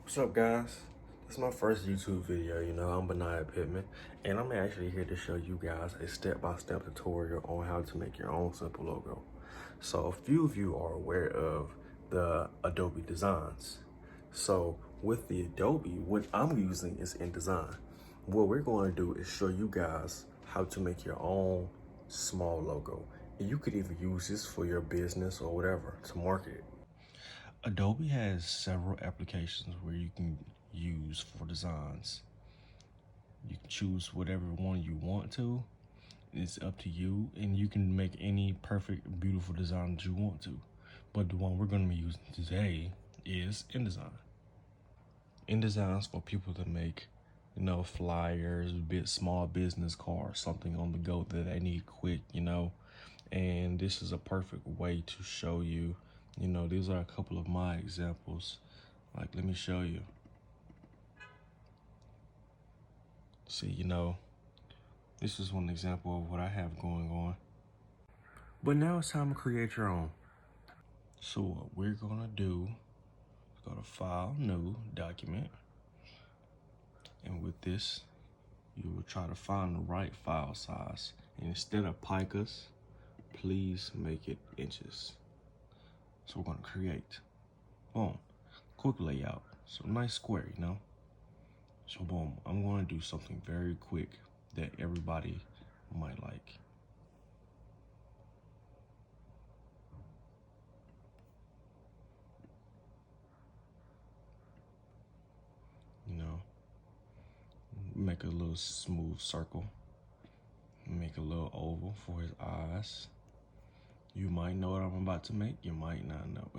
What's up, guys? This is my first YouTube video. I'm Benaiah Pittman, and I'm actually here to show you guys a step-by-step tutorial on how to make your own simple logo. So a few of you are aware of the Adobe Designs. So with the Adobe, what I'm using is InDesign. What we're going to do is show you guys how to make your own small logo. And you could even use this for your business or whatever to market it. Adobe has several applications where you can use for designs. You can choose whatever one you want to. It's up to you, and you can make any perfect, beautiful design that you want to. But the one we're going to be using today is InDesign. InDesign's for people to make, flyers, small business cards, something on the go that they need quick, And this is a perfect way to show you, these are a couple of my examples. Like, let me show you. See, this is one example of what I have going on. But now it's time to create your own. So what we're gonna do is go to File, New, Document. And with this, you will try to find the right file size. And instead of picas, please make it inches. So we're gonna create. Boom. Quick layout. So nice square, So boom, I'm gonna do something very quick that everybody might like. Make a little smooth circle. Make a little oval for his eyes. You might know what I'm about to make, you might not know.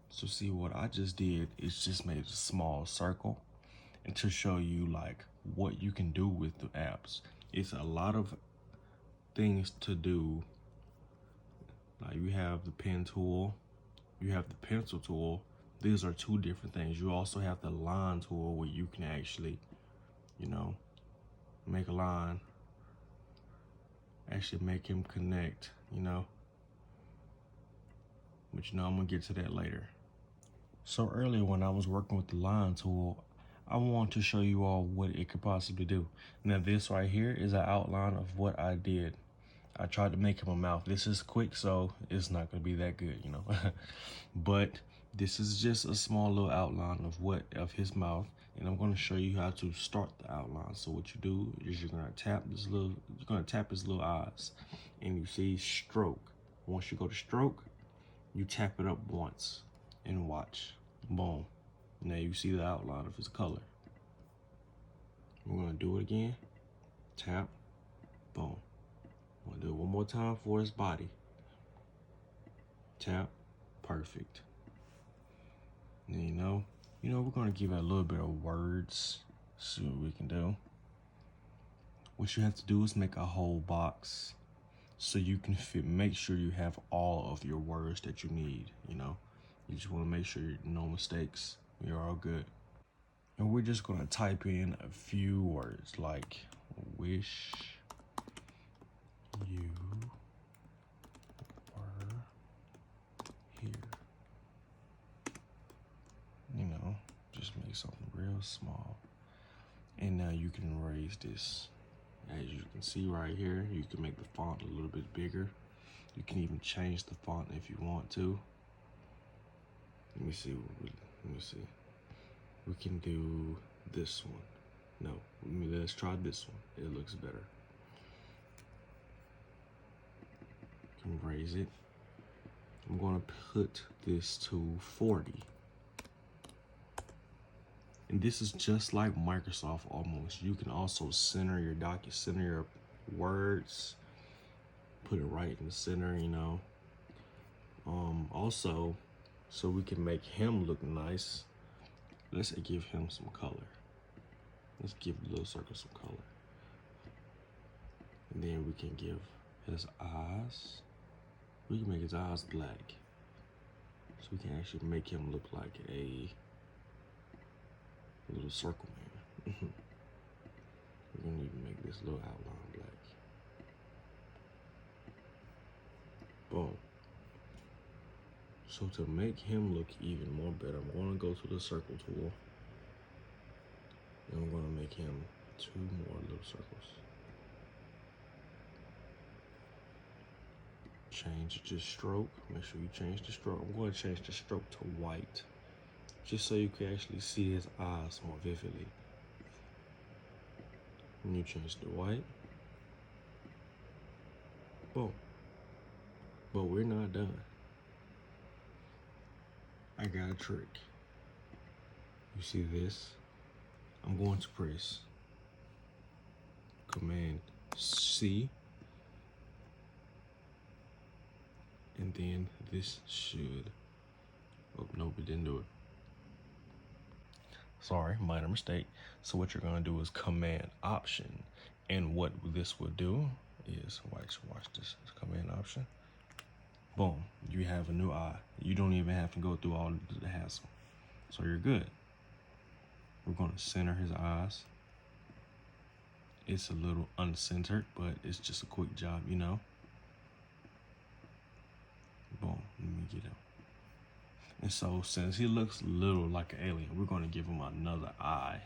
So see, what I just did is just made a small circle, and to show you like what you can do with the apps. It's a lot of things to do. Like, you have the pen tool, you have the pencil tool. These are two different things. You also have the line tool where you can actually, make a line, actually make him connect, But I'm gonna get to that later. So earlier when I was working with the line tool, I want to show you all what it could possibly do. Now this right here is an outline of what I did. I tried to make him a mouth. This is quick, so it's not gonna be that good, But this is just a small little outline of his mouth, and I'm gonna show you how to start the outline. So what you do is you're gonna tap his little eyes, and you see stroke. Once you go to stroke, you tap it up once and watch. Boom. Now you see the outline of his color. We're gonna do it again. Tap. Boom. I'm gonna do it one more time for his body. Tap. Perfect. And we're gonna give it a little bit of words. See what we can do. What you have to do is make a whole box so you can make sure you have all of your words that you need, You just wanna make sure no mistakes. You're all good. And we're just gonna type in a few words like wish you were here. Just make something real small. And now you can raise this. As you can see right here, you can make the font a little bit bigger. You can even change the font if you want to. Let me see. We can do this one. No, let's try this one. It looks better. You can raise it. I'm gonna put this to 40. And this is just like Microsoft almost. You can also center your center your words, put it right in the center, Also, so we can make him look nice, let's give him some color. Let's give the little circle some color. And then we can give his eyes, we can make his eyes black. So we can actually make him look like a little circle man. We're gonna even make this little outline black. Boom. So to make him look even more better, I'm going to go to the circle tool. And I'm going to make him 2 more little circles. Change the stroke. Make sure you change the stroke. I'm going to change the stroke to white, just so you can actually see his eyes more vividly. When you change to white, boom. But we're not done. I got a trick. You see this? I'm going to press Command C, and then this should, oh nope, it didn't do it. Sorry, minor mistake. So what you're gonna do is Command Option, and what this will do is, watch this, Command Option. Boom, you have a new eye. You don't even have to go through all the hassle. So you're good. We're gonna center his eyes. It's a little uncentered, but it's just a quick job, you know. Boom, let me get him. And so since he looks little like an alien, we're gonna give him another eye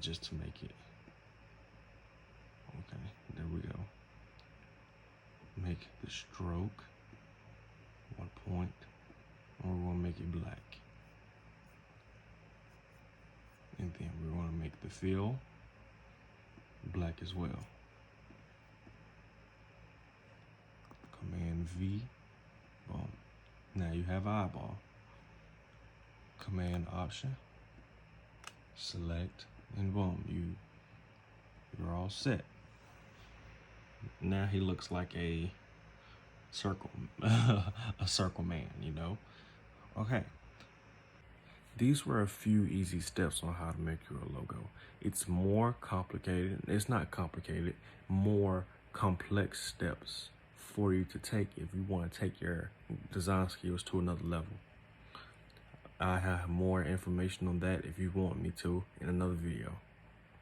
just to make it. Okay, there we go. Make the stroke 1 point, and we're gonna make it black. And then we're gonna make the fill black as well. Command V, boom. Now you have eyeball. Command Option, select, and boom, you're all set. Now he looks like a circle, a circle man, you know? Okay. These were a few easy steps on how to make your logo. It's more complicated, it's not complicated, more complex steps for you to take if you want to take your design skills to another level. I have more information on that if you want me to in another video.